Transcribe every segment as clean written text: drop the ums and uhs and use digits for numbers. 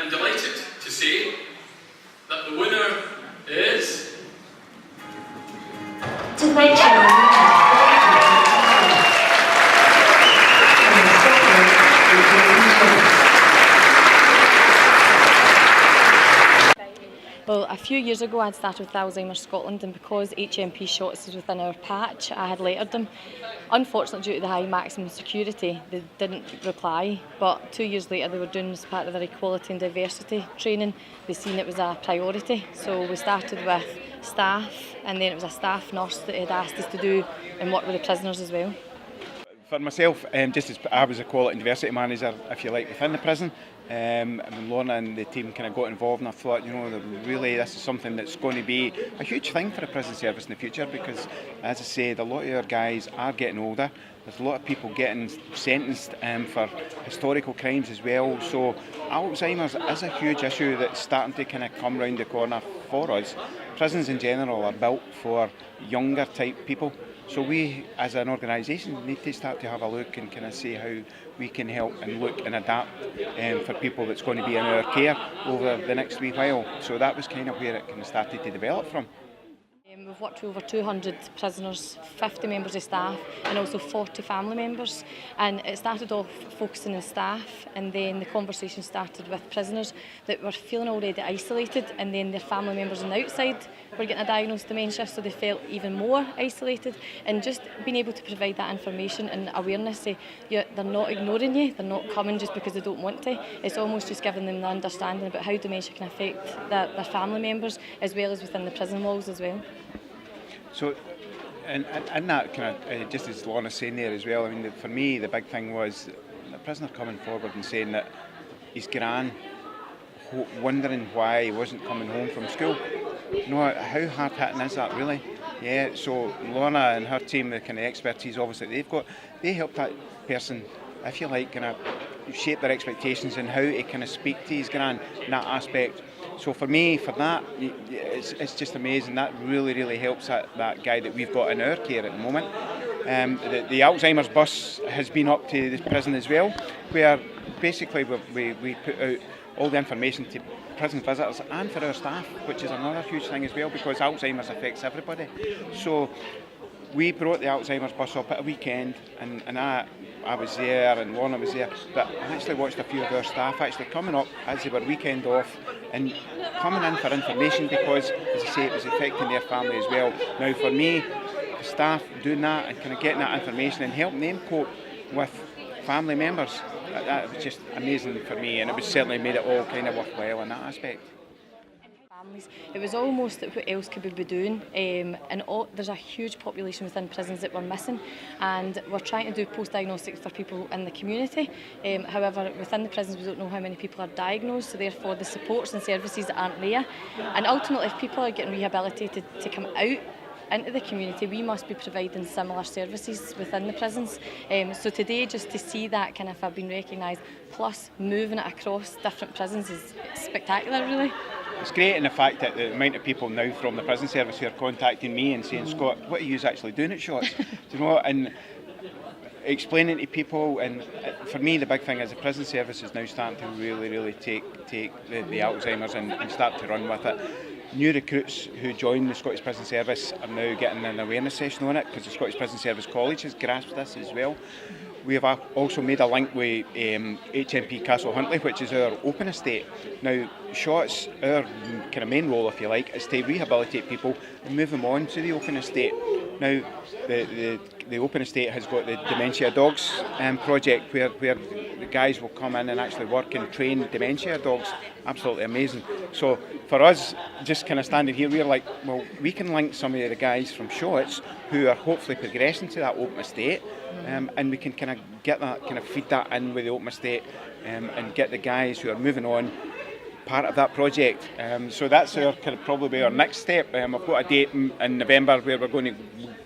I'm delighted to say that the winner is... Dementia. Well, a few years ago I'd started with Alzheimer's Scotland, and because HMP Shotts is within our patch, I had lettered them. Unfortunately, due to the high maximum security, they didn't reply, but 2 years later they were doing as part of their equality and diversity training. They seen it was a priority, so we started with staff, and then it was a staff nurse that had asked us to do and work with the prisoners as well. For myself, just as I was a quality and diversity manager, if you like, within the prison, and when Lorna and the team kind of got involved, and I thought, you know, that really this is something that's going to be a huge thing for the prison service in the future, because, as I said, a lot of our guys are getting older. There's a lot of people getting sentenced for historical crimes as well. So Alzheimer's is a huge issue that's starting to kind of come round the corner for us. Prisons in general are built for younger type people. So we, as an organisation, need to start to have a look and kind of see how we can help and look and adapt for people that's going to be in our care over the next wee while. So that was kind of where it kind of started to develop from. We've worked with over 200 prisoners, 50 members of staff and also 40 family members, and it started off focusing on staff, and then the conversation started with prisoners that were feeling already isolated, and then their family members on the outside were getting a diagnosed dementia, so they felt even more isolated. And just being able to provide that information and awareness, say they're not ignoring you, they're not coming just because they don't want to. It's almost just giving them the understanding about how dementia can affect their family members as well as within the prison walls as well. So, and that kind of, just as Lorna's saying there as well, I mean, for me, the big thing was the prisoner coming forward and saying that his gran, wondering why he wasn't coming home from school. You know, how hard-hitting is that, really? Yeah, so Lorna and her team, the kind of expertise, obviously, they helped that person, if you like, kind of shape their expectations and how to kind of speak to his gran in that aspect. So for me, for that, it's just amazing. That really, really helps that guy that we've got in our care at the moment. The Alzheimer's bus has been up to the prison as well, where basically we put out all the information to prison visitors and for our staff, which is another huge thing as well, because Alzheimer's affects everybody. So we brought the Alzheimer's bus up at a weekend, and I was there and Lorna was there, but I actually watched a few of our staff actually coming up as they were weekend off and coming in for information, because, as I say, it was affecting their family as well. Now for me, the staff doing that and kind of getting that information and helping them cope with family members, that was just amazing for me, and it was certainly made it all kind of worthwhile in that aspect. It was almost what else could we be doing, there's a huge population within prisons that we're missing, and we're trying to do post-diagnostics for people in the community. However, within the prisons we don't know how many people are diagnosed, so therefore the supports and services aren't there. And ultimately, if people are getting rehabilitated to come out into the community, we must be providing similar services within the prisons. So today, just to see that kind of have been recognised, plus moving it across different prisons, is spectacular, really. It's great in the fact that the amount of people now from the prison service who are contacting me and saying, Scott, what are you actually doing at Shotts? Do you know, and explaining to people. And for me, the big thing is the prison service is now starting to really take the Alzheimer's and start to run with it. New recruits who join the Scottish Prison Service are now getting an awareness session on it, because the Scottish Prison Service College has grasped this as well. We have also made a link with HMP Castle Huntly, which is our open estate. Now, Shotts, our kind of main role, if you like, is to rehabilitate people and move them on to the open estate. Now, the open estate has got the Dementia Dogs project, where the guys will come in and actually work and train dementia dogs. Absolutely amazing. So for us, just kind of standing here, we're like, well, we can link some of the guys from Shotts who are hopefully progressing to that open estate, and we can kind of get that, kind of feed that in with the open estate, and get the guys who are moving on part of that project. So that's our kind of probably our next step. I've got a date in November where we're going to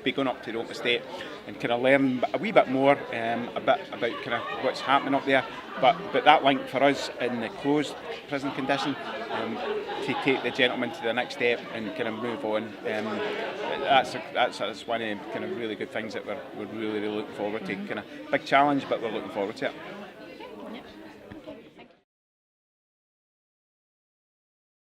be going up to the open estate and kind of learn a wee bit more a bit about kind of what's happening up there. But that link for us in the closed prison condition, to take the gentleman to the next step and kind of move on. That's one of the kind of really good things that we're really looking forward to. Kind of big challenge, but we're looking forward to it.